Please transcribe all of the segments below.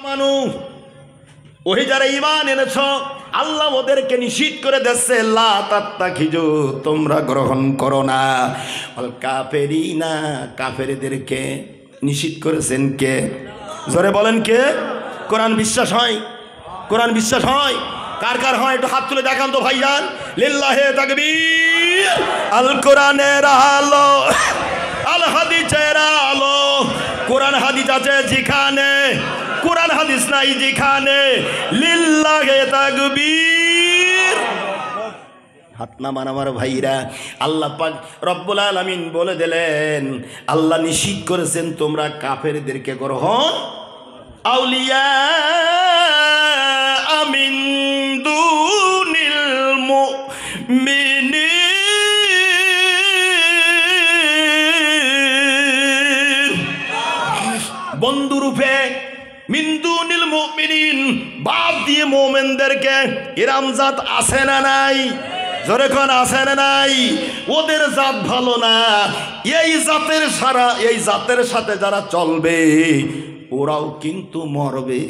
মানু ওই যারা ঈমান এনেছ আল্লাহ ওদেরকে নিষিদ্ধ করে দিচ্ছে লা তাত্তাখিজু তোমরা গ্রহণ করো না আল কাফেরিনা কাফেরদেরকে নিষিদ্ধ করেছেন কে? জোরে বলেন কে? কোরআন বিশ্বাস হয়? কোরআন বিশ্বাস হয়? কার কার হয় একটু হাত তুলে দেখান তো ভাইজান। লিল্লাহে তাকবীর। আল কোরআনের আলো আল হাদিসের আলো। কোরআন হাদিস আছে যেখানে, কোরআন হাদিস নাই যেখানে। লিল্লাহে তাকবীর। হাত নামান আমার ভাইরা। আল্লাহ পাক রব্বুল আলামিন বলে দিলেন আল্লাহ নিষিদ্ধ করেছেন তোমরা কাফেরদেরকে গ্রহণ আউলিয়া মিন দুনিল মুমিনিন বন্ধুরূপে মিন দুনিল মুমিনিন বাদ দিয়ে মুমিনদেরকে এরম জাত আছে না নাই? জোরে কোন আছে না নাই? ওদের জাত ভালো না, এই জাতের সাথে যারা চলবে ওরাও কিন্তু মরবে।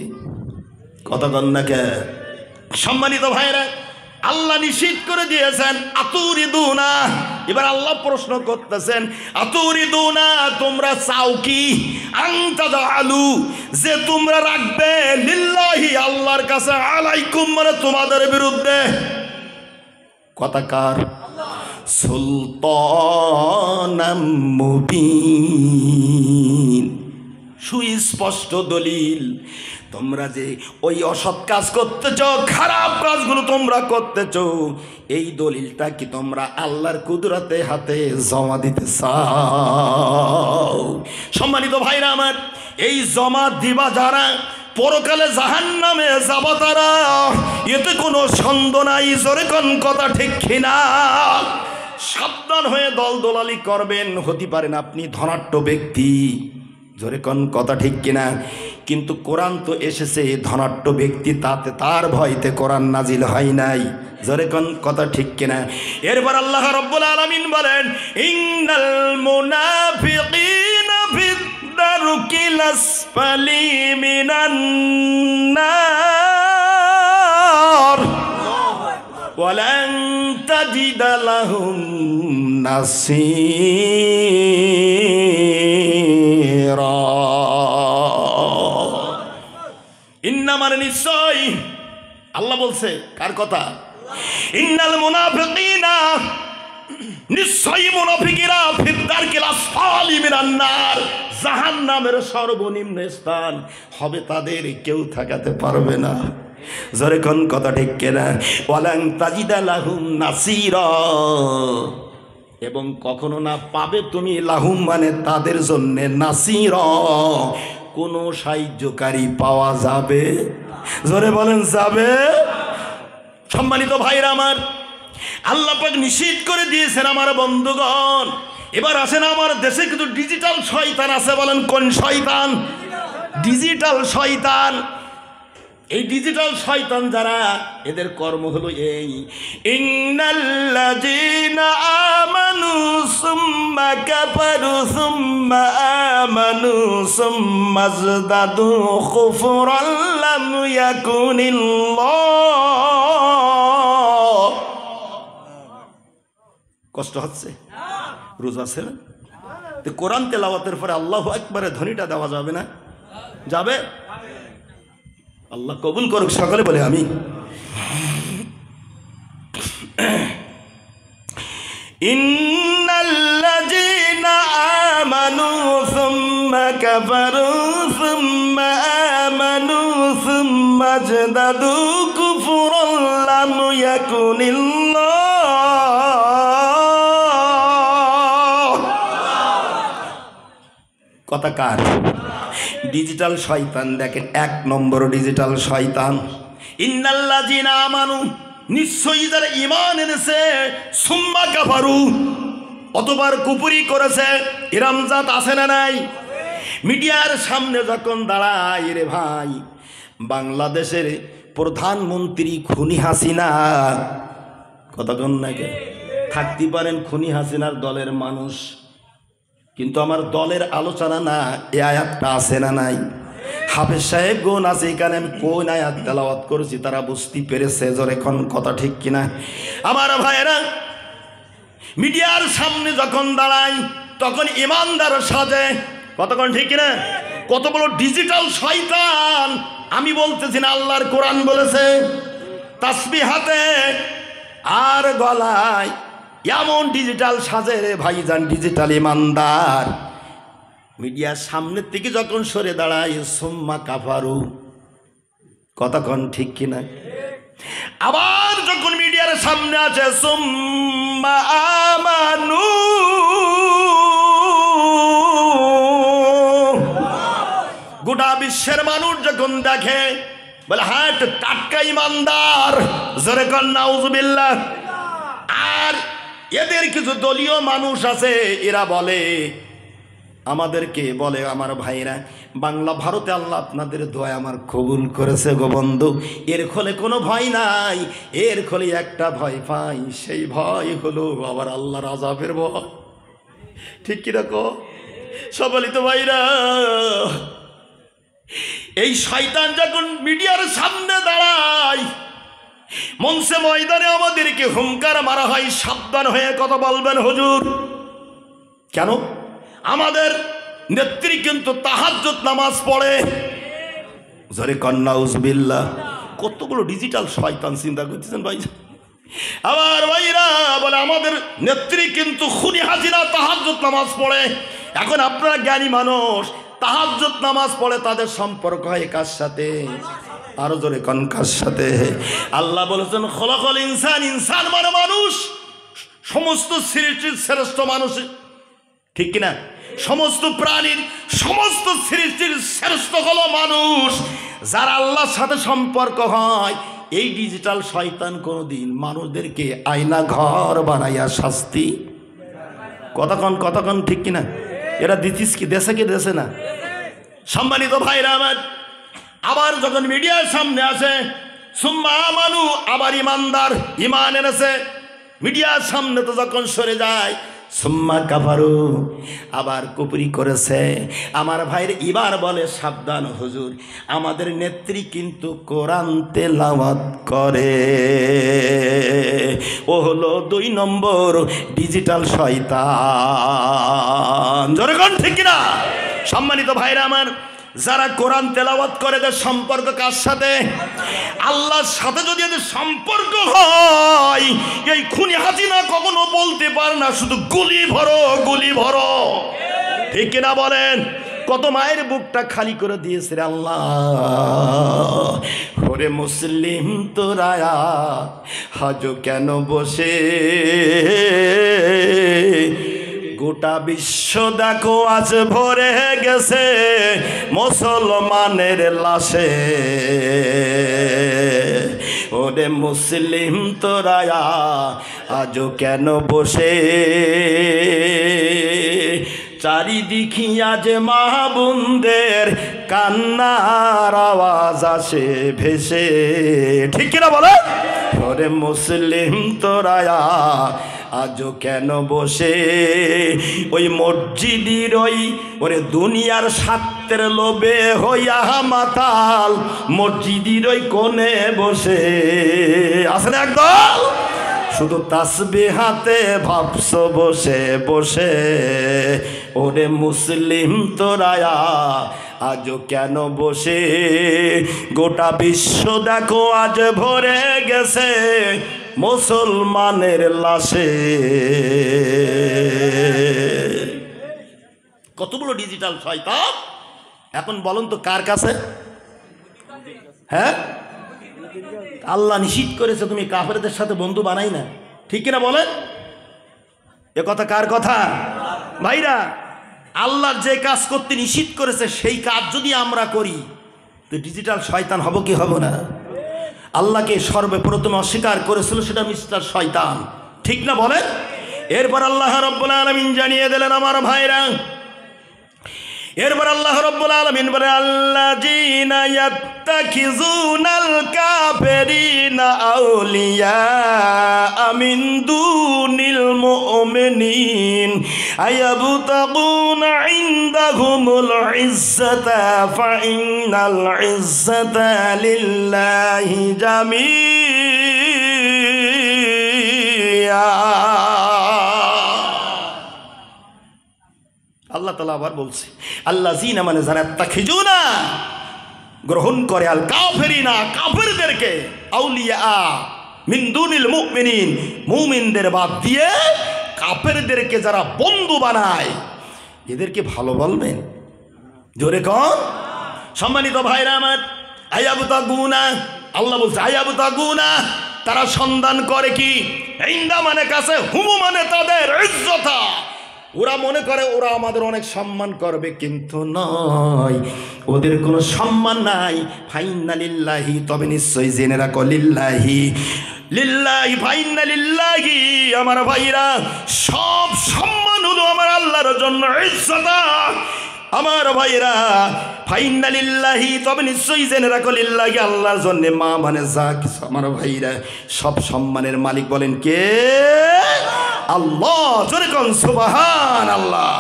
কথা বল না কে? সম্মানিত ভাইরা, আল্লাহ নিষিদ্ধ করে দিয়েছেন আতুরিদুনা। এবার আল্লাহ প্রশ্ন করতেছেন আতুরিদুনা তোমরা চাও কি আনতাজালু যে তোমরা রাখবে লিল্লাহি আল্লাহর কাছে আলাইকুম মানে তোমাদের বিরুদ্ধে কথাকার সুলতানাম মুবিন সুস্পষ্ট দলিল। তোমরা যে ওই অসৎ কাজ করতেছ, খারাপ কাজগুলো তোমরা করতেছ, এই দলিলটা কি তোমরা আল্লাহর কুদরতে হাতে জমা দিতে চাও? সম্মানিত ভাইরা আমার, এই জমা দিবা যারা পরকালে জাহান্নামে যাবা তারা, এতে কোনো সন্দেহ নাই। জোরে কোন কথা ঠিক কিনা? সাবধান হয়ে দলদলালি করবেন। হতে পারেন আপনি ধনাঢ্য ব্যক্তি, জোরে কোন কথা ঠিক কিনা? কিন্তু কোরআন তো এসেছে ধনাঢ্য ব্যক্তি, তাতে তার ভয়তে কোরআন নাজিল হয় নাই। জোরে কোন কথা ঠিক কিনা? এরপর আল্লাহ রাব্বুল আলামিন বলেন ইন্নাল মুনাফিকিনা ফিদ দারকিল আসফালি মিনান নার ওয়ালান তাজিদা লাহুম নাসীরা। ইন্না মানে নিশ্চয়, আল্লাহ বলছে কার কথা? ইন্নাল মুনাফিকিনা নিশ্চয়ই মুনাফিকরা ফিদ দারকিল আসফালি মিনান নার জাহান্নামের সর্বনিম্ন স্থান হবে তাদের, কেউ ঠেকাতে পারবে না। জোরে কোন কথা ঠিক কিনা? ওয়ালান তাজিদা লাহুম নাসীরা এবং কখনো না পাবে তুমি লাহুম মানে তাদের জন্য নাসীরা কোনো সাহায্যকারী পাওয়া যাবে। জোরে বলেন যাবে? সম্মানিত ভাইরা আমার, আল্লাহ পাক নিষিদ্ধ করে দিয়েছেন আমার বন্ধুগণ। এবার আসেন আমার দেশে কিন্তু ডিজিটাল শয়তান আছে। বলেন কোন শয়তান? ডিজিটাল শয়তান। এই ডিজিটাল শয়তান যারা, এদের কর্ম হলো এই ইন্নাল্লাযীনা আমানু সুম্মা কাফারু সুম্মা আমানু সুম্মা যাদাদু কুফরান লাম ইয়াকুনিল্লাহ। কষ্ট হচ্ছে? রোজা আছে না? তো কোরআন তেলাওয়াতের পরে আল্লাহু আকবারের ধ্বনিটা দেওয়া যাবে না? যাবে? আল্লাহ কবুল করুক। সকলে বলে আমি। ইন্নাল্লাযীনা আমানু সুম্মা কাফারু সুম্মা আমানু সুম্মা যাদাদু কুফরান লাম ইয়াকুনিল্লাহ। কথা কার? ডিজিটাল শয়তান। দেখেন এক নম্বর ডিজিটাল শয়তান ইন্নাল্লাযীনা আমানু নিশ্চয়ই যারা ঈমান এনেছে সুম্মা কাফারু অতবার কুফরি করেছে এরম জাত আছে না নাই? মিডিয়ার সামনে যখন দাঁড়ায় রে ভাই, বাংলাদেশের প্রধানমন্ত্রী খুনি হাসিনা, কতক্ষণ নাকি থাকতে পারেন খুনি হাসিনার দলের মানুষ, কিন্তু আমার দলের আলোচনা না, এ আয়াতটা আছে না নাই? হাফেজ সাহেব গুণ আছে এখানে, আমি কোন আয়াত তেলাওয়াত করেছি তারা বুঝতে পেরেছে জোরে এখন কথা ঠিক কিনা? আমার ভাইয়েরা, মিডিয়ার সামনে যখন দাঁড়াই তখন ইমানদার সাজে, কতক্ষণ ঠিক কিনা? কত বড় ডিজিটাল শয়তান! আমি বলতেছি না, আল্লাহর কোরআন বলেছে তাসবিহ হাতে আর গলায় এমন ডিজিটাল সাজে রে ভাইজান, ডিজিটাল ইমানদার মিডিয়ার সামনের থেকে যখন সরে দাঁড়ায় সুম্মা কাফারু, কতক্ষণ ঠিক কিনা? আবার যখন মিডিয়ার সামনে আছে সুম্মা আমানু, গোটা বিশ্বের মানুষ যখন দেখে বলে হ্যাঁ টাটকা ইমানদার, জোরে কর নাউজুবিল্লাহ। আর এদের কিছু দলীয় মানুষ আছে, এরা বলে আমাদেরকে বলে, আমার ভাইরা বাংলা ভারতে আল্লাহ আপনাদের দোয়া আমার কবুল করেছে গো বন্ধু, এর খোলে কোনো ভয় নাই, এর খোলে একটা ভয় পাই, সেই ভয় হলো আবার আল্লাহর আযাবের ভয়। ঠিক কিরকম সবাই তো ভাইরা? এই শয়তান যখন মিডিয়ার সামনে দাঁড়ায়, মঞ্চে ময়দানে আমাদেরকে হুঙ্কার মারা হয়, সাবধান হয়ে কথা বলবেন হুজুর। কেন? আমাদের নেত্রী কিন্তু তাহাজ্জুদ নামাজ পড়ে, জোরে কন্যা উজবিল্লাহ। কতগুলো ডিজিটাল শয়তান চিন্তা করতেছেন ভাই। আবার ভাইরা বলে আমাদের নেত্রী কিন্তু খুনি হাসিনা তাহাজ্জুদ নামাজ পড়ে। এখন আপনারা জ্ঞানী মানুষ, তাহাজ্জুদ নামাজ পড়ে তাদের সম্পর্ক হয় কার সাথে? আরো জোরে কোন কার সাথে? আল্লাহ বলেছেন খলাকাল ইনসান, ইনসান মানে মানুষ, সমস্ত সৃষ্টির শ্রেষ্ঠ মানুষ, ঠিক কিনা? সমস্ত প্রাণীর সমস্ত সৃষ্টির শ্রেষ্ঠ হলো মানুষ। যার আল্লাহর সাথে সম্পর্ক হয়, এই ডিজিটাল শয়তান কোনদিন মানুষদেরকে আয়না ঘর বানাইয়া শাস্তি, কতক্ষণ ঠিক কিনা? এরা দিতিস কি দেশে কি দেশে না? সম্মানিত ভাইরা আমার, আবার যখন মিডিয়ার সামনে আসে সুম্মা আমানু, আবার ইমানদার ইমান এনেছে, মিডিয়ার সামনে তো যখন সরে যায় সুম্মা কাফারু, আবার কুফরি করেছে। আমার ভাইয়ের এবার বলে সাবধান হুজুর, আমাদের নেত্রী কিন্তু কোরআন তেলাওয়াত করে, ও হলো 2 নম্বর ডিজিটাল শয়তান। জোরে কোন ঠিক কিনা? সম্মানিত ভাইরা আমার, যারা কোরআন তেলাওয়াত করে এদের সম্পর্ক কার সাথে? আল্লাহর সাথে। যদি এদের সম্পর্ক হয়, এই খুনি হাসিনা কখনো বলতে পারে না শুধু গুলি ভরো গুলি ভরো, ঠিক কিনা বলেন? কত মায়ের বুকটা খালি করে দিয়েছে রে আল্লাহ। ওরে মুসলিম তোরা আজ কেন বসে, গোটা বিশ্ব দেখো আজ ভরে গেছে মুসলমানের লাশে। ওরে মুসলিম তোরা আজও কেন বসে, চারিদিকে আজ মা বোনদের কান্নার আওয়াজ আসে ভেসে, ঠিক কিনা বলে? ওরে মুসলিম তোরা আজও কেন বসে, ওই মসজিদের ওরে দুনিয়ার স্বার্থের লোভে হইয়া মাতাল, মসজিদের ওই কোণে বসে আসেন একদল, শুধু তাসবিহ হাতে ভাবছ বসে বসে। ওরে মুসলিম তোরা আজও কেন বসে, গোটা বিশ্ব দেখো আজ ভরে গেছে মুসলমানের লাশে। কতগুলো ডিজিটাল শয়তান! এখন বলুন তো কার কাছে? হ্যাঁ, আল্লাহ নিষিদ্ধ করেছে তুমি কাফেরদের সাথে বন্ধু বানাই না, ঠিক কিনা বলেন? এ কথা কার কথা? ভাইরা, আল্লাহর যে কাজ করতে নিষিদ্ধ করেছে সেই কাজ যদি আমরা করি তো ডিজিটাল শয়তান হব কি হব না? আল্লাহকে সর্বপ্রথম অস্বীকার করেছিল সেটা মিস্টার শয়তান, ঠিক না বলেন? এরপর আল্লাহ রাব্বুল আলামিন জানিয়ে দিলেন আমার ভাইরা, এরপর আল্লাহ রাব্বুল আলামিন বলে আল্লাযীনা ইয়াত্তাখিযুনাল কাফিরিনা আউলিয়া মিন দুনিল মুমিনিন, আয়াবতাগুনা ইনদাহুমুল ইজ্জাতা ফাইনাল ইজ্জাতা লিল্লাহি জামিআ। আল্লাহ তাআলা আবার বলছে আল্লাযীনা মানে যারা তাখিজুনা গ্রহণ করে আল কাফিরিনা কাফিরদেরকে আউলিয়া মিন দুনিল মুমিনিন মুমিনদের বাদ দিয়ে কাফেরদেরকে যারা বন্ধু বানায় এদেরকে ভালো বলবেন? জোরে কোন? সম্মানিত ভাইরা আমার, আয়াবতাগুনা আল্লাহ বলছে আয়াবতাগুনা তারা সন্ধান করে কি? ইনদা মানে কাছে, হুমু মানে তাদের, ইজ্জতা ওরা মনে করে ওরা আমাদের অনেক সম্মান করবে, কিন্তু নয়, ওদের কোনো সম্মান নাই। ফাইন্না লিল্লাহি, তবে নিশ্চয়ই জেনে রাখো লিল্লাহি লিল্লাহি ফাইন্না লিল্লাহি আমার ভাইরা সব সম্মান হলো আমার আল্লাহর জন্য, ইজ্জতা আমার ভাইরা ফাইন্না লিল্লাহি, তবে নিশ্চয়ই জেনে রাখো লিল্লাহি আল্লাহর জন্য, মা মানে যা কিছু আমার ভাইরা সব সম্মানের মালিক বলেন কে? আল্লাহ। জোরে কোন সুবহানাল্লাহ।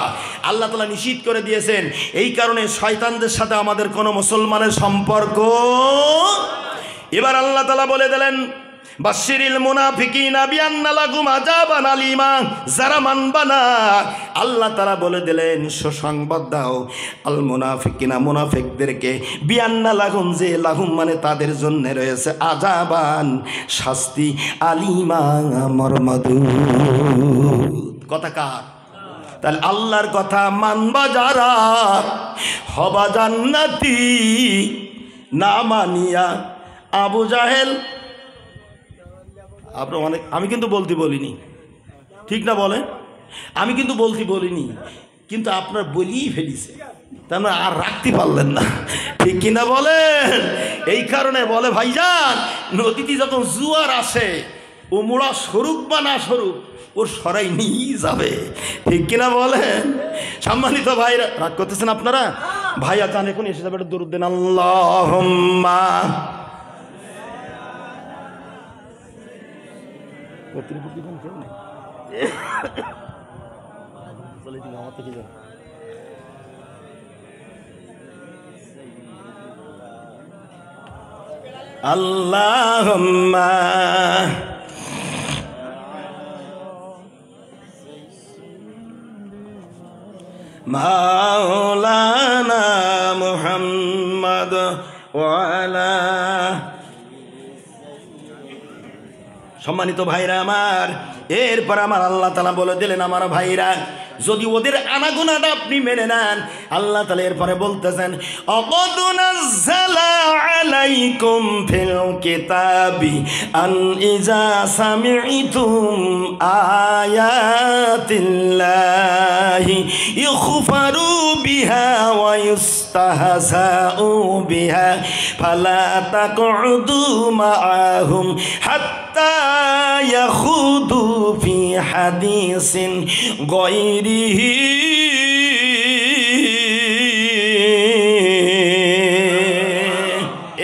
আল্লাহ তাআলা নিষিদ্ধ করে দিয়েছেন, এই কারণে শয়তানদের সাথে আমাদের কোনো মুসলমানের সম্পর্ক। এবার আল্লাহ তাআলা বলে দিলেন বাশশিরিল মুনাফিকিনা বিআন্না লাহুম আযাবান আলীমা, যারা মানবা না আল্লাহ তাআলা বলে দিলেন সুসংবাদ দাও আল মুনাফিকিনা মুনাফিকদেরকে, বিআন্না লাহুম যে লাহুম মানে তাদের জন্য রয়েছে আযাবান শাস্তি, আলীমা মর্মদুদ। কথা কার? তাহলে আল্লাহর কথা মানবা যারা হবা জান্নাতি, না মানিয়া আবু জাহেল আপনার অনেক, আমি কিন্তু বলতে বলিনি, ঠিক না বলেন? আমি কিন্তু বলতে বলিনি, কিন্তু আপনার বলিই ফেলিছে, তার মানে আর রাখতে পারলেন না, ঠিক কিনা বলেন? এই কারণে বলে ভাইজান নদীতে যখন জোয়ার আসে ও মোড়া স্বরূপ বা না স্বরূপ ওর সরাই নিয়ে যাবে, ঠিক কিনা বলেন? সম্মানিত ভাইরা, রাগ করতেছেন আপনারা? ভাইয়া চান এখন এসে যাবে, একটা দরুদ দেন আল্লাহুম্মা আল্লাহুম্মা মাওলানা মুহাম্মদ ওয়া আলা। সম্মানিত ভাইরা আমার, এরপর আমার আল্লাহ তাআলা বলে দিলেন আমার ভাইরা যদি ওদের আনাগোনাটা আপনি মেনে নেন, আল্লাহ তাআলা এরপরে বলতেছেন আকাদ নাযালা আলাইকুম ফিল কিতাবি আন ইজা সামি'তুম আয়াতিল্লাহি ইগফারু বিহা ওয়া ইস্তাহজাউ বিহা ফালা তাকউদু মাআহুম হাত্তা ইয়াখুদু ফি হাদিসিন গায়রিহি।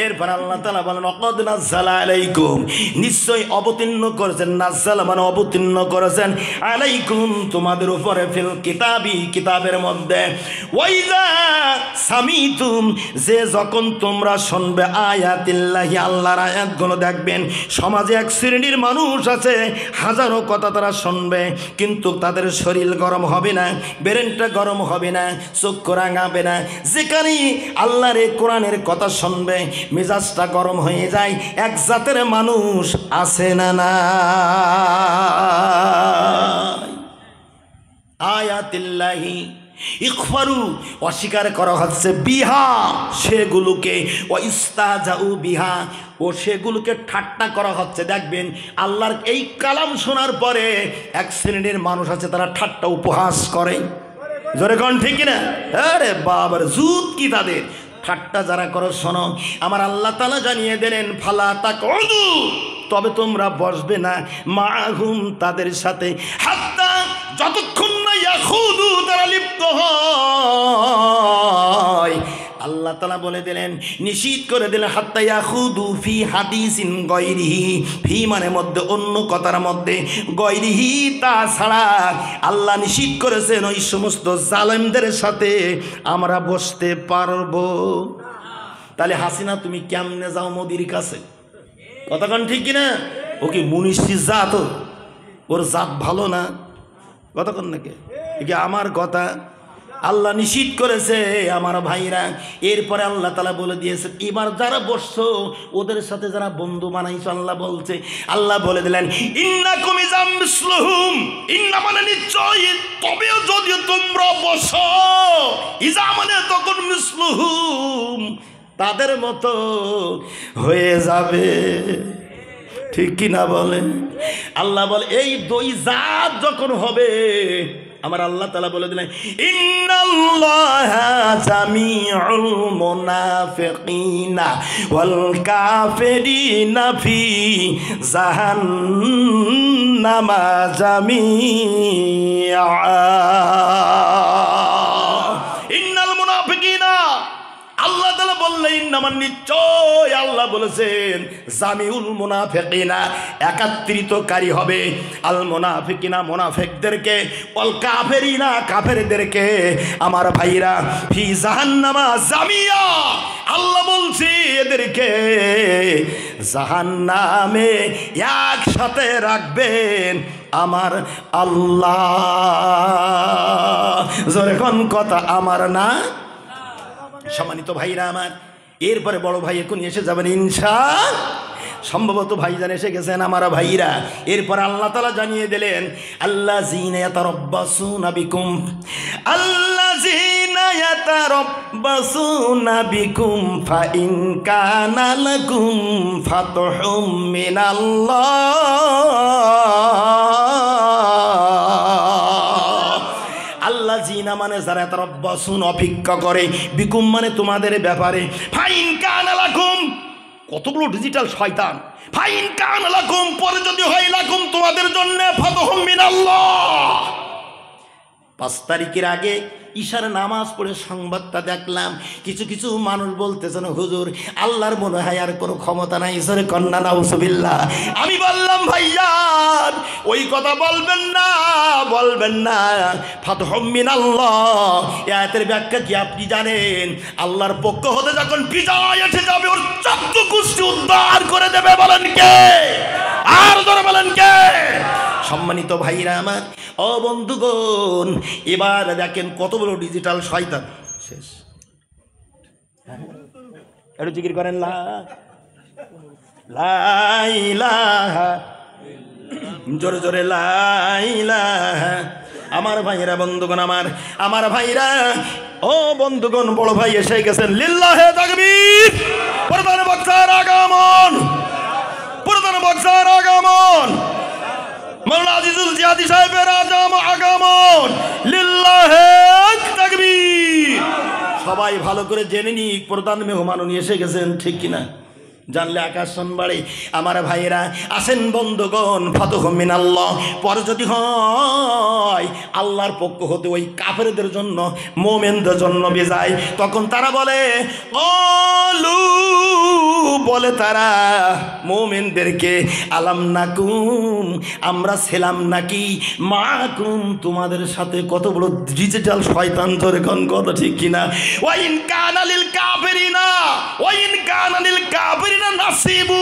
এরপর আল্লাহ তাআলা বলেন আকাদ নাযালা আলাইকুম, নিশ্চয় অবতীর্ণ করেছেন, নাযালা মানে অবতীর্ণ করেছেন, আলাইকুম তোমাদের উপরে, ফিল কিতাবি কিতাবের মধ্যে, ওয়াইজা সামিতুম যে যখন তোমরা শুনবে আয়াতিল্লাহি আল্লাহর আয়াতগুলো, দেখবেন সমাজে এক শ্রেণীর মানুষ আছে হাজারো কথা তারা শুনবে কিন্তু তাদের শরীর গরম হবে না, ব্রেনটা গরম হবে না, চোখ রাঙাবে না, যেখানেই আল্লাহর এই কোরআনের কথা শুনবে মেজাজটা গরম হয়ে যায়। এক জাতের মানুষ আছে না না আয়াতিল্লাহি ইগফারু অস্বীকার করা হচ্ছে, বিহা সেগুলোকে, ও ইস্তাহজাউ বিহা ও সেগুলোকে ঠাট্টা করা হচ্ছে। দেখবেন আল্লাহর এই কালাম শোনার পরে এক শ্রেণীর মানুষ আছে তারা ঠাট্টা উপহাস করে, জোরে কোন ঠিক না? আরে বাবার জুত কি তাদের ঠাট্টা যারা করো শোনো, আমার আল্লাহ তাআলা জানিয়ে দিলেন ফালা তাকউদু, তবে তোমরা বসবে না, মাহুম তাদের সাথে, হাত্তা যতক্ষণ না ইয়াখুদু তারা লিপ্ত হয় আল্লাহ তাআলা বলে দিলেন, নিষিদ্ধ করে দিলেন, হাত্তা ইয়াখুদু ফি হাদিসিন গায়রিহি, ফি মানে মধ্যে, অন্য কথার মধ্যে, গায়রিহি তাছাড়া আল্লাহ নিষিদ্ধ করেছেন ওই সমস্ত জালেমদের সাথে আমরা বসতে পারবো। তাহলে হাসিনা তুমি কেমনে যাও মোদির কাছে? কথাক্ষণ ঠিক কিনা? ও কি মুনিশির জাত? ওর জাত ভালো না? কথাক্ষণ নাকি? কি আমার কথা? আল্লাহ নিষিদ্ধ করেছে আমার ভাইরা। এরপরে আল্লাহ তাআলা বলে দিয়েছে, এবার যারা বসছো ওদের সাথে যারা বন্ধু বানাইছো, আল্লাহ বলছে, আল্লাহ বলে দিলেন, ইন্নাকুম ইযাম মিসলুহুম, ইন্না মানে নিশ্চয়, তবেও যদি তোমরা বসো, ইজা মানে তখন মিসলুহুম, তাদের মতো হয়ে যাবে। ঠিক কিনা বলে? আল্লাহ বলে এই দুই জাত যখন হবে, আমার আল্লাহ তাআলা বলে দিলেন, ইন্নাল্লাহা জামিউল মুনাফিকিনা ওয়াল কাফিরিনা ফি জাহান্নামা জামিআ। ইন্নাল মুনাফিকিনা, আল্লাহ তাআলা বললেন, নামান নিশ্চয় আল্লাহ বলেছেন, জামিউল মুনাফিকিনা, একত্রিতকারী হবে, আল মুনাফিকিনা মুনাফিকদেরকে, ওয়াল কাফিরিনা কাফেরদেরকে, আমার ভাইরা, ফি জাহান্নামা জামিয়া, আল্লাহ বলছি এদেরকে জাহান্নামে একসাথে রাখবেন আমার আল্লাহ। জোরে কোন কথা আমার না? সম্মানিত ভাইরা আমার, এরপরে বড় ভাই এখন এসে যাবেন সম্ভবত ভাইজান এসে গেছেন আমার ভাইরা। এরপর আল্লাহ তাআলা জানিয়ে দিলেন, আল্লাযীনা ইয়াতারাব্বাসুনা বিকুম, আল্লাযীনা ইয়াতারাব্বাসুনা বিকুম ফাইন কানা লাকুম ফাতহুম মিনাল্লাহ। আল্লাযীনা মানে যারা ইয়াতারাব্বাসুন অপেক্ষা করে, বিকুম মানে তোমাদের ব্যাপারে, ফাইন কানা লাকুম, কত বড় ডিজিটাল শয়তান, ফাইন কানা লাকুম পরে যদি হয় লাকুম তোমাদের জন্য, ফাতহুম মিনাল্লাহ। 5 তারিখের আগে ঈশার নামাজ পড়ে সংবাদটা দেখলাম, কিছু কিছু মানুষ বলতেছেন, হুজুর আল্লাহর মনে হয় আর কোনো ক্ষমতা নাই, জোরে কন্যা নাউজুবিল্লাহ। আমি বললাম, ভাইয়ান ওই কথা বলবেন না, বলবেন না। ফাতহুম মিনাল্লাহ এই আয়াতের ব্যাখ্যা কি আপনি জানেন? আল্লাহর পক্ষ হতে যখন বিজয় এসে যাবে, ওর চক্ষু কুষ্টি উদ্ধার করে দেবে। বলেন কে? আর জোরে বলেন কে? সম্মানিত ভাইরা আমার, ও বন্ধুগণ, এবার দেখেন কত বড় ডিজিটাল শয়তান। শেষ, একটু জিকির করেন, লা ইলাহা, জোরে জোরে লা ইলাহা। আমার ভাইরা, বন্ধুগণ আমার ভাইরা, ও বন্ধুগণ, বড় ভাই এসে গেছেন, লিল্লাহে তাকবীর। প্রধান বক্তার আগমন, প্রধান বক্তার আগমন, মাওলানা আজিজুল জিয়াদি সাহেবের আগমন, লিল্লাহে তাকবীর। সবাই ভালো করে জেনে নি, প্রধান মেহমান উনি এসে গেছেন, ঠিক কিনা? জানলে আকাশ বাড়ে। আমার ভাইয়েরা আসেন বন্ধুগণ, ফাতহুম মিনাল্লাহ পরে যদি হয় আল্লাহর পক্ষ হতে ওই কাফেরদের জন্য, মুমিনদের জন্য বিজয়, তখন তারা বলে, অলু বলে তারা মুমিনদেরকে, আলাম নাকুম, আমরা ছিলাম নাকি মাকুম, তোমাদের সাথে। কত বড় ডিজিটাল শয়তান, ধরে কোন কথা, ঠিক কিনা? ওয়াইন কানা লিল কাফিরিনা, ওয়াইন কানা লিল কাফিরিনা নাসিবু,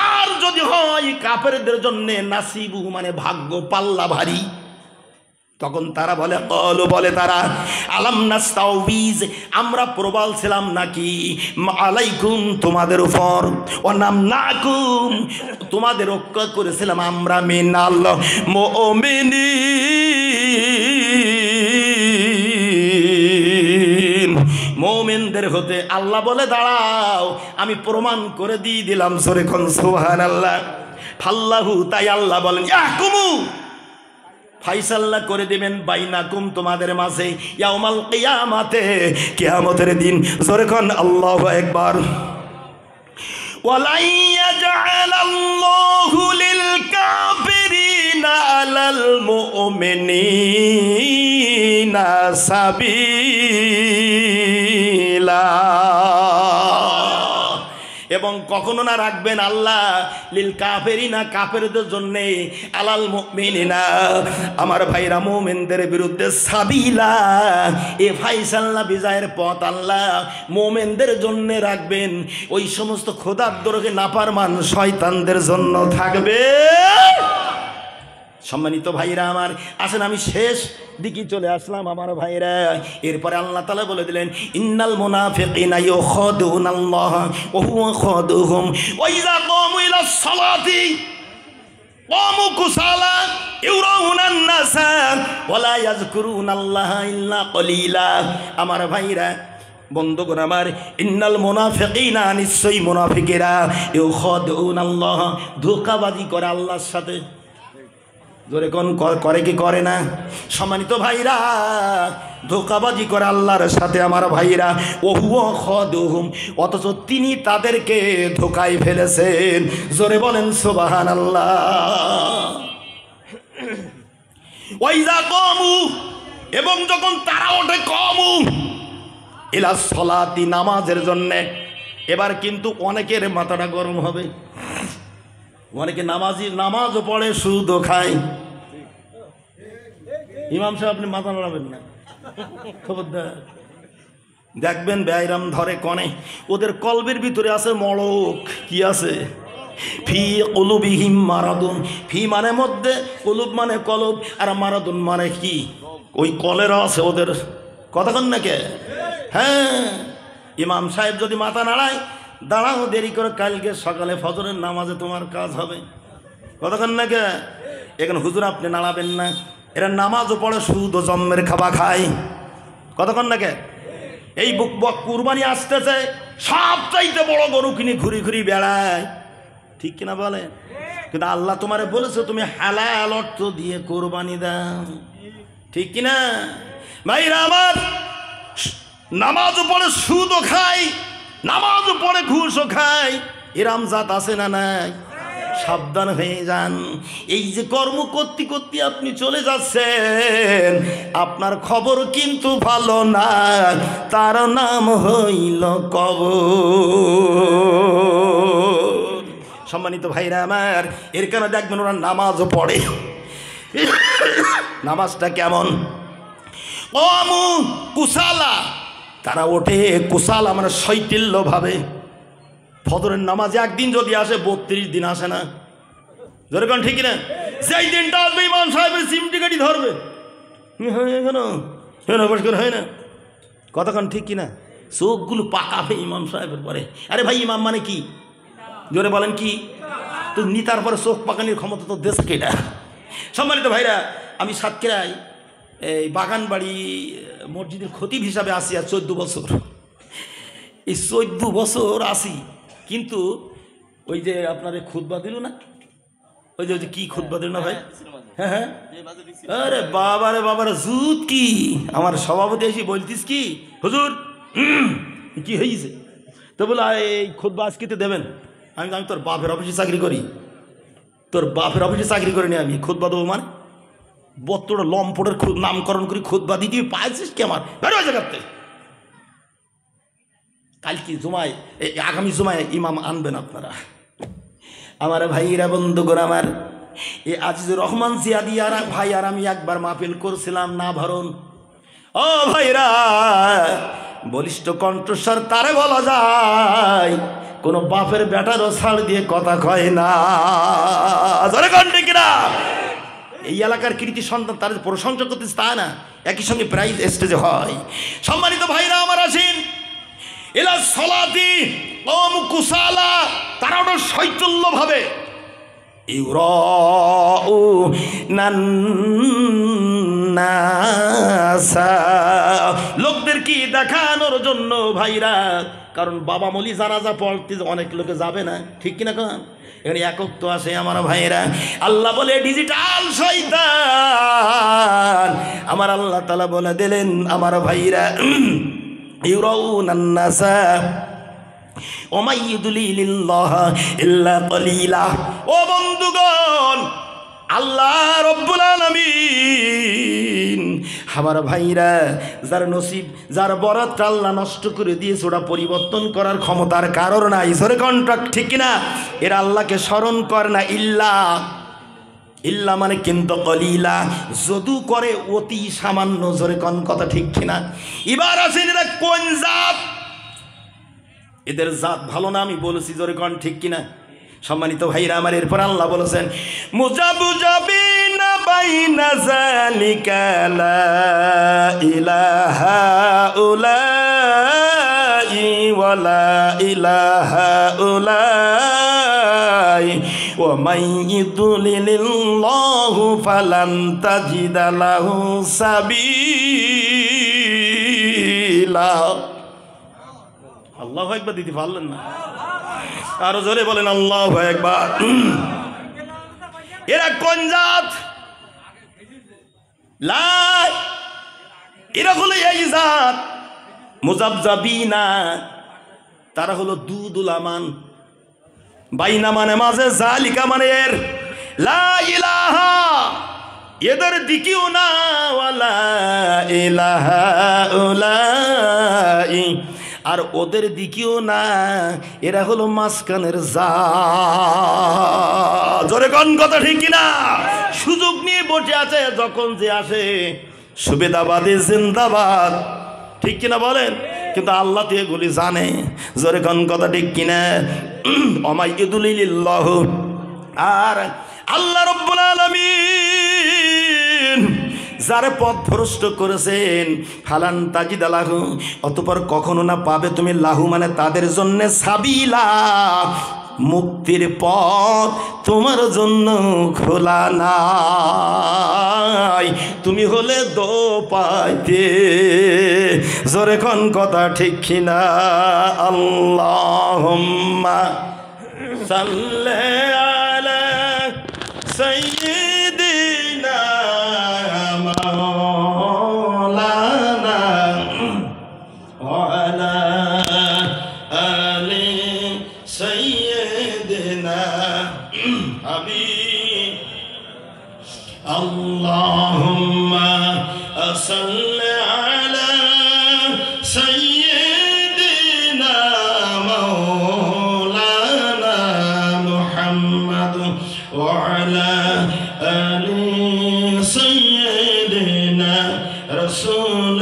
আর যদি হয় কাফেরদের জন্য নাসিবু মানে ভাগ্য, পাল্লা ভারী, তখন তারা বলে, কল বলে তারা, আলাম নাস্তাউবিজ, আমরা প্রবল ছিলাম নাকি আলাইকুম তোমাদের উপর, ও নাম নাকুম, তোমাদের রক্ষা করেছিলাম আমরা, মিনাল মুমিনিন, মুমিনদের হতে। আল্লাহ বলে, দাঁড়াও আমি প্রমাণ করে দিয়ে দিলাম, সরে কোন সুবহানাল্লাহ। ফাল্লাহু, তাই আল্লাহ বলেন, ইয়াহকুমু, ফাইসাল্লা করে দিবেন, বাইনাকুম তোমাদের মাঝে, ইয়াউমাল কিয়ামাতে, কিয়ামতের দিন। জোরে কোন আল্লাহু আকবার। ওয়ালা ইয়াজআলাল্লাহু লিল কাফিরিনা আলাল মুমিনিনা সাবিল, কলিলা। এবং কখনো না রাখবেন আল্লাহ লিল কাফেরিনা, কাফেরদের জন্য, আলাল মুমিনিনা, আমার ভাইরা মুমিনদের বিরুদ্ধে সাবিলা, এ ফাইসাল্লা বিজয়ের পথ আল্লাহ মুমিনদের জন্য রাখবেন, ওই সমস্ত খোদাদ্দরকে নাফরমান শয়তানদের জন্য থাকবে। সম্মানিত ভাইরা আমার, আসেন আমি শেষ দিকে চলে আসলাম আমার ভাইরা। এরপরে আল্লাহ তাআলা বলে দিলেন, ইন্নাল মুনাফিকিনা ইউখাদুনাল্লাহ ওয়া হুয়া খাদুহুম ওয়া ইযা ক্বামু ইলাস সালাতি ক্বামু কুসালা ইউরাউনান নাসা ওয়া লা ইয়াযকুরুনাল্লাহা ইল্লা কলিলা। আমার ভাইরা, বন্ধুগণ আমার, ইন্নাল মুনাফিকিনা, নিশ্চয়ই মুনাফিকেরা, ইউখাদুনাল্লাহ, ধোঁকাবাজি করে আল্লাহর সাথে। জোরে কোন করে কি করে না? সম্মানিত ভাইরা, ধোঁকাবাজি করে আল্লাহর সাথে আমার ভাইরা। ওহুয়া খাদুহুম, অথচ তিনি তাদেরকে ধোঁকায় ফেলেছেন। জোরে বলেন সুবহানাল্লাহ। ওয়াইজা কামু, এবং যখন তারা ওঠে, কামু ইলা সলাতি, নামাজের জন্যে। এবার কিন্তু অনেকের মাথাটা গরম হবে, অনেকে নামাজও পড়ে, সুদও খায়। ইমাম সাহেব আপনি মাথা নাড়াবেন না, খবরদার। দেখবেন ব্যায়রাম ধরে কনে, ওদের কলবের ভিতরে আছে মড়ক। কি আছে? ফি কুলুবিহিম মারাদুন। ফি মানে মধ্যে, কুলুব মানে কলব, আর মারাদুন মানে কি? ওই কলেরা আছে ওদের। কতক্ষণ নাকি? হ্যাঁ, ইমাম সাহেব যদি মাথা নাড়ায়, দাঁড়াও দেরি করে, কালকে সকালে ফজরের নামাজে তোমার কাজ হবে। কতক্ষণ নাকি? এখানে হুজুর আপনি নাড়াবেন না, এরা নামাজও পড়ে, সুদ ও জম্মের খাবার খায়। কতক্ষণ নাকি? এই কুরবানি আসতেছে, সব চাইতে বড় গরু কিনে ঘুরি ঘুরি বেড়ায়, ঠিক কিনা বলে? কিন্তু আল্লাহ তোমারে বলেছে তুমি হালাল অর্থ দিয়ে কোরবানি দাও, ঠিক কিনা ভাইরা আমার? নামাজও পড়ে, সুদও খায়, নামাজও পড়ে, ঘুষও খায়, এরাম জাত আছে না নাই? সাবধান হয়ে যান। এই যে কর্ম করতে করতে আপনি চলে যাচ্ছেন, আপনার খবর কিন্তু ভালো না, তার নাম হইল কবর। সম্মানিত ভাইরা আমার, এর কেন দেখবেন ওরা নামাজও পড়ে। নামাজটা কেমন? কমু কুসালা, তারা ওঠে কুসালা মানে শৈথিল্য ভাবে। ফজরের নামাজে একদিন যদি আসে, 32 দিন আসে না। যেরকম ঠিক না? যেই দিনটা আসবে ইমাম সাহেবের সিমটি গাড়ি ধরবে, হয় না? কতক্ষণ ঠিক কিনা? চোখগুলো পাকাবে ইমাম সাহেবের পরে। আরে ভাই, ইমাম মানে কি? জোরে বলেন কি? তো নিতার পরে চোখ পাকানির ক্ষমতা তো দেশ কেটা। সম্মানিত ভাইরা, আমি সাতক্ষীরায় এই বাগানবাড়ি মসজিদের খতিব হিসাবে আসি আর 14 বছর। এই 14 বছর আসি, কিন্তু ওই যে আপনার খুতবা দিল না, ওই যে কি খুতবা দিল না ভাই? হ্যাঁ হ্যাঁ, আরে বাবারে বাবারে জুত কি! আমার সভাপতি এসে বলতিস কি, হুজুর কি হয়েছে? তো বলে এই খুতবা আজকে দেবেন। আমি তোর বাপের অফিসে চাকরি করি, তোর বাপের অফিসে চাকরি করিনি, আমি খুতবা দেবো মানে? বত্তর লম্পটের নামকরণ করি খুতবা দিতে পাইছিস কি? আমার বেরো জায়গাতে। কালকে জুমায়, আগামী জুমায় ইমাম আনবেন আপনারা। আমার ভাইরা, বন্ধুগণ আমার, এ আজিজুর রহমান জিয়াদি আর ভাই আর আমি একবার মাহফিল করছিলাম না ভরণ। ও ভাইরা, বলিষ্ঠ কণ্ঠস্বর তারে বলা যায়, কোনো বাপের বেটারও ছাড় দিয়ে কথা কয় না। কিনা? এই এলাকার কৃতি সন্তান, তার প্রশংসা করতেছে তা না, একই সঙ্গে প্রাইজ স্টেজে হয়। সম্মানিত ভাইরা আমার, আসেন এলা সলাতি কম কুসালা, তারা ওটা শৈথল্য ভাবে। লোকদের কি দেখানোর জন্য ভাইরা, কারণ বাবা মলি জানাজা পড়তে অনেক লোকে যাবে না, ঠিক কিনা? কারণ এখানে একক তো আসে আমার ভাইরা। আল্লাহ বলে ডিজিটাল শয়তান, আমার আল্লাহ তাআলা বলে দিলেন আমার ভাইরা, ইউরাউনান নাসা ওয়া মাইয়ুদলিলিল্লাহ ইল্লা কলিলা। ও বন্ধুগণ, আল্লাহ রব্বুল আলামিন আমার ভাইরা যার নসিব যার বরাত আল্লাহ নষ্ট করে দিয়েছে ওটা পরিবর্তন করার ক্ষমতার কারণ নাই। জোরে কন্ট্রাক্ট ঠিক কিনা? এরা আল্লাহকে স্মরণ করে না, ইল্লা মানে কিন্তু কলিলা, যদু করে অতি সামান্য। জোরে কোন কথা ঠিক কিনা? এবার আছেন এরা কোন জাত? এদের জাত ভালো না আমি বলেছি, জোরে কোন ঠিক কিনা? সম্মানিত ভাইরা আমার, এরপর আল্লাহ বলেছেন মুজাবুজাবিনা বাইনা যালিকা লা ইলাহা উলাই ওয়া লা ইলাহা উলাই ওয়া মান ইউদ্লিলিল্লাহু ফালান তাজিদা লাহু সাবিলা। আল্লাহু আকবার দিতে পারলেন না? আরো জোরে বলেন আল্লাহু আকবার। এরা কোন জাত? এরা হলো এই জাত মুজাবজাবিনা, তারা হলো দুদুলামান। বাইনা মানে মাঝে, জালিকা মানে এর, লা ইলাহা এদের দিকেও না, ওয়ালা ইলাহা উলাই আর ওদের দিকেও না, এরা হলো মাঝখানের জাত। জোরে কোন কথা ঠিক কিনা? সুযোগ নিয়ে বসে আছে, যখন যে আসে সুবিধাবাদী জিন্দাবাদ, ঠিক কিনা বলেন? কিন্তু আল্লাহ তো এগুলি জানে। জোরে কোন কথা ঠিক কিনা? অমাইয়ুদুলিল্লাহ, আর আল্লাহ রব্বুল আলামিন যারে পথ ভ্রষ্ট করেছেন ফালান তাজিদা লাহু, অতঃপর কখনো না পাবে তুমি লাহু মানে তাদের জন্য সাবিলা, মুক্তির পথ তোমার জন্য খোলা নাই, তুমি হলে দো পাইতে। জোরে কোন কথা ঠিক কিনা? আল্লাহুম্মা সাল্লি আলা সাইয়্যিদিনা মাওলানা ওয়া আলা আলি সাইয়্যিদিনা হাবিব। আল্লাহুম্মা সাল্লি আলা সাইয়্যিদিনা মাওলানা মুহাম্মদ ওয়া আলা আলি সাইয়্যিদিনা রাসূল